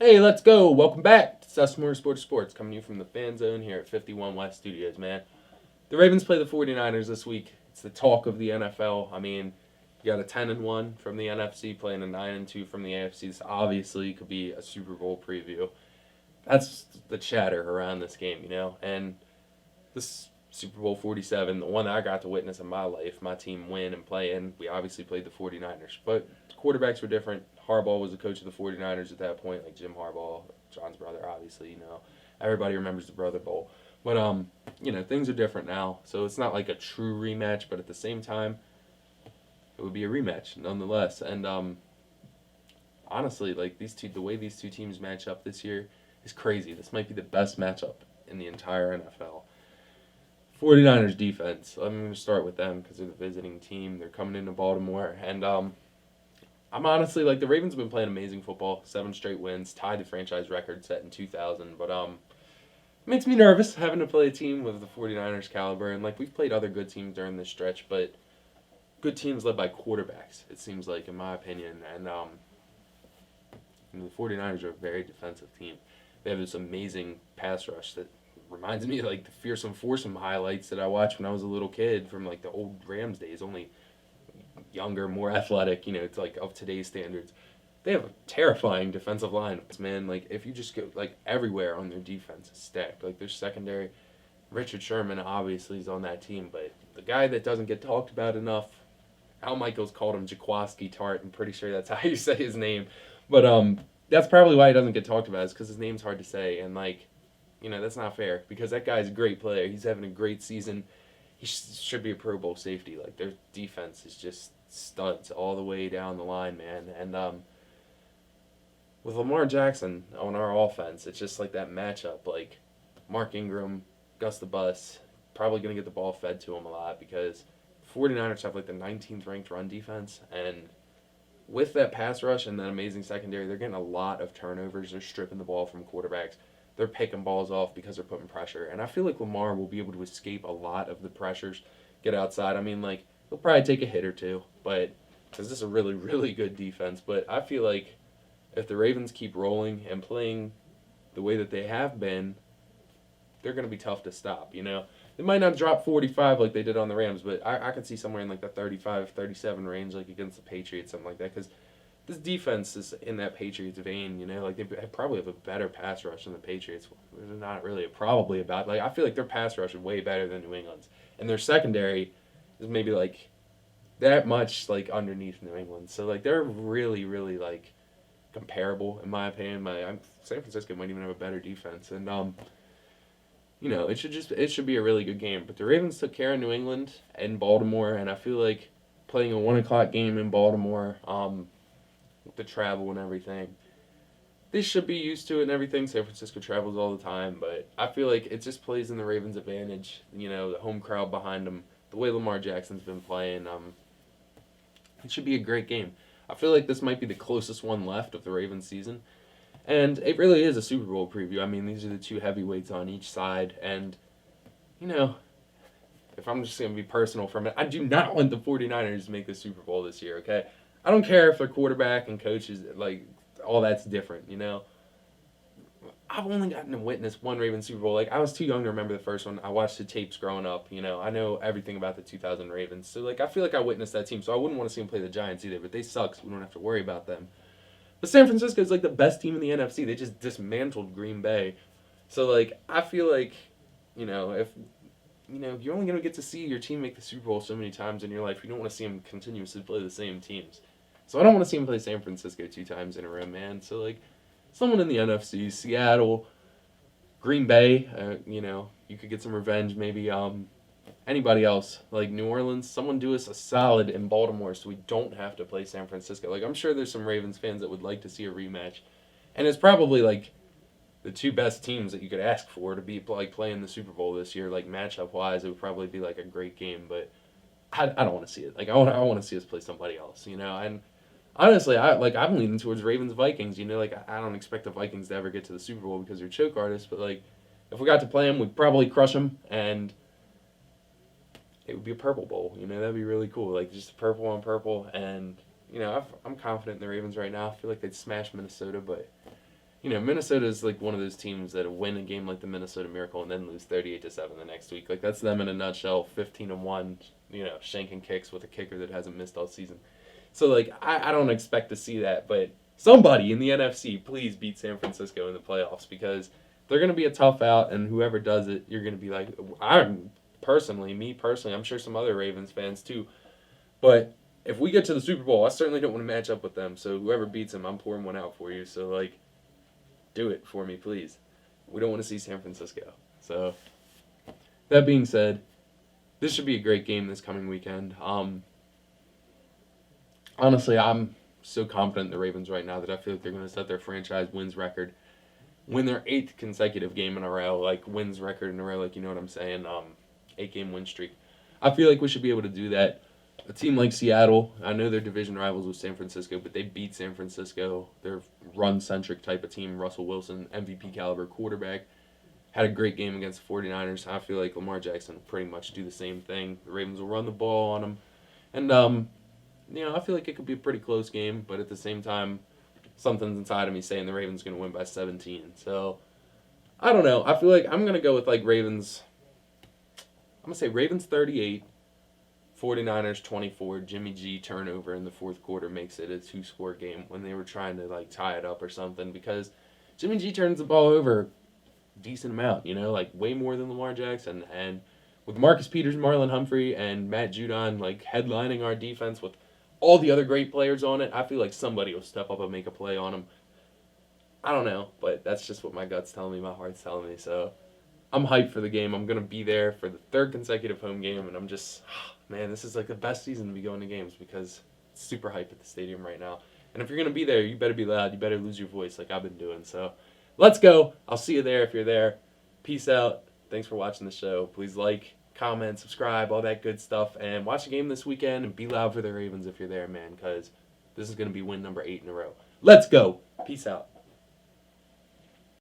Hey, let's go. Welcome back to Susmore Sports, coming to you from the fan zone here at 51 West Studios, man. The Ravens play the 49ers this week. It's the talk of the NFL. I mean, you got a 10-1 from the NFC playing a 9-2 from the AFC. This obviously could be a Super Bowl preview. That's the chatter around this game. And this Super Bowl 47, the one that I got to witness in my life, my team win and play in, we obviously played the 49ers. But the quarterbacks were different. Harbaugh was the coach of the 49ers at that point, like Jim Harbaugh, John's brother, obviously. Everybody remembers the Brother Bowl. But things are different now. So it's not like a true rematch, but at the same time, it would be a rematch nonetheless. And honestly, like the way these two teams match up this year is crazy. This might be the best matchup in the entire NFL. 49ers defense. I'm going to start with them because they're the visiting team. They're coming into Baltimore. And I'm honestly, like, the Ravens have been playing amazing football. 7 straight wins, tied the franchise record set in 2000. But it makes me nervous having to play a team with the 49ers caliber. And, like, we've played other good teams during this stretch, but good teams led by quarterbacks, it seems like, in my opinion. And the 49ers are a very defensive team. They have this amazing pass rush that reminds me of like the fearsome foursome highlights that I watched when I was a little kid from like the old Rams days, only younger, more athletic, it's like of today's standards. They have a terrifying defensive line, man. Like if you just go like everywhere on their defense is stacked. Like their secondary, Richard Sherman obviously is on that team, but the guy that doesn't get talked about enough, Al Michaels called him Jaquaski Tart. I'm pretty sure that's how you say his name. But that's probably why he doesn't get talked about is because his name's hard to say. And like, that's not fair because that guy's a great player. He's having a great season. He should be a Pro Bowl safety. Like their defense is just studs all the way down the line, man. And with Lamar Jackson on our offense, it's just like that matchup. Like Mark Ingram, Gus the Bus, probably going to get the ball fed to him a lot because 49ers have like the 19th ranked run defense. And with that pass rush and that amazing secondary, they're getting a lot of turnovers. They're stripping the ball from quarterbacks. They're picking balls off because they're putting pressure. And I feel like Lamar will be able to escape a lot of the pressures, get outside. I mean, like, he'll probably take a hit or two, but because this is a really, really good defense. But I feel like if the Ravens keep rolling and playing the way that they have been, they're going to be tough to stop. They might not drop 45 like they did on the Rams, but I could see somewhere in like the 35, 37 range, like against the Patriots, something like that. Because this defense is in that Patriots vein, Like they probably have a better pass rush than the Patriots. There's not really probably about. Like I feel like their pass rush is way better than New England's, and their secondary is maybe like that much like underneath New England. So like they're really, really like comparable in my opinion. San Francisco might even have a better defense, and it should be a really good game. But the Ravens took care of New England and Baltimore, and I feel like playing a 1 o'clock game in Baltimore, with the travel and everything, they should be used to it and everything. San Francisco travels all the time, but I feel like it just plays in the Ravens' advantage. The home crowd behind them, the way Lamar Jackson's been playing, it should be a great game. I feel like this might be the closest one left of the Ravens season. And it really is a Super Bowl preview. I mean, these are the two heavyweights on each side. And, if I'm just going to be personal for a minute, I do not want the 49ers to make the Super Bowl this year, okay? I don't care if their quarterback and coaches, like, all that's different, I've only gotten to witness one Ravens Super Bowl. Like, I was too young to remember the first one. I watched the tapes growing up, I know everything about the 2000 Ravens. So, like, I feel like I witnessed that team. So I wouldn't want to see them play the Giants either, but they suck, so we don't have to worry about them. But San Francisco is like the best team in the NFC. They just dismantled Green Bay. So like I feel like, if you're only gonna get to see your team make the Super Bowl so many times in your life, you don't want to see them continuously play the same teams. So I don't want to see them play San Francisco 2 times in a row, man. So like someone in the NFC, Seattle, Green Bay, you could get some revenge maybe. Anybody else like New Orleans, someone do us a solid in Baltimore so we don't have to play San Francisco. Like I'm sure there's some Ravens fans that would like to see a rematch, and it's probably like the two best teams that you could ask for to be like playing the Super Bowl this year. Like matchup wise, it would probably be like a great game, but I don't want to see it. Like I want to see us play somebody else, And honestly, I'm leaning towards Ravens Vikings. Like I don't expect the Vikings to ever get to the Super Bowl because they're choke artists, but like if we got to play them, we'd probably crush them and it would be a purple bowl. That'd be really cool. Like just purple on purple, and I'm confident in the Ravens right now. I feel like they'd smash Minnesota, but Minnesota is like one of those teams that win a game like the Minnesota Miracle and then lose 38-7 the next week. Like that's them in a nutshell. 15-1. Shanking kicks with a kicker that hasn't missed all season. So like I don't expect to see that, but somebody in the NFC, please beat San Francisco in the playoffs because they're going to be a tough out, and whoever does it, you're going to be like, me personally, I'm sure some other Ravens fans too. But if we get to the Super Bowl, I certainly don't want to match up with them. So whoever beats them, I'm pouring one out for you. So like, do it for me, please. We don't want to see San Francisco. So that being said, this should be a great game this coming weekend. Honestly, I'm so confident in the Ravens right now that I feel like they're going to set their franchise wins record, win their 8th consecutive game in a row, like wins record in a row, like you know what I'm saying, 8-game win streak. I feel like we should be able to do that. A team like Seattle, I know they're division rivals with San Francisco, but they beat San Francisco. They're run-centric type of team. Russell Wilson, MVP caliber quarterback, had a great game against the 49ers. I feel like Lamar Jackson will pretty much do the same thing. The Ravens will run the ball on him. And, I feel like it could be a pretty close game, but at the same time, something's inside of me saying the Ravens going to win by 17. So, I don't know. I feel like I'm going to go with, Ravens. I'm going to say Ravens 38, 49ers 24. Jimmy G turnover in the fourth quarter makes it a 2-score game when they were trying to, tie it up or something because Jimmy G turns the ball over a decent amount, way more than Lamar Jackson. And with Marcus Peters, Marlon Humphrey, and Matt Judon, headlining our defense with all the other great players on it, I feel like somebody will step up and make a play on them. I don't know, but that's just what my gut's telling me, my heart's telling me. So I'm hyped for the game. I'm going to be there for the 3rd consecutive home game, and I'm just, man, this is the best season to be going to games because it's super hype at the stadium right now. And if you're going to be there, you better be loud. You better lose your voice like I've been doing. So let's go. I'll see you there if you're there. Peace out. Thanks for watching the show. Please comment, subscribe, all that good stuff, and watch the game this weekend and be loud for the Ravens if you're there, man, because this is going to be win number 8 in a row. Let's go. Peace out.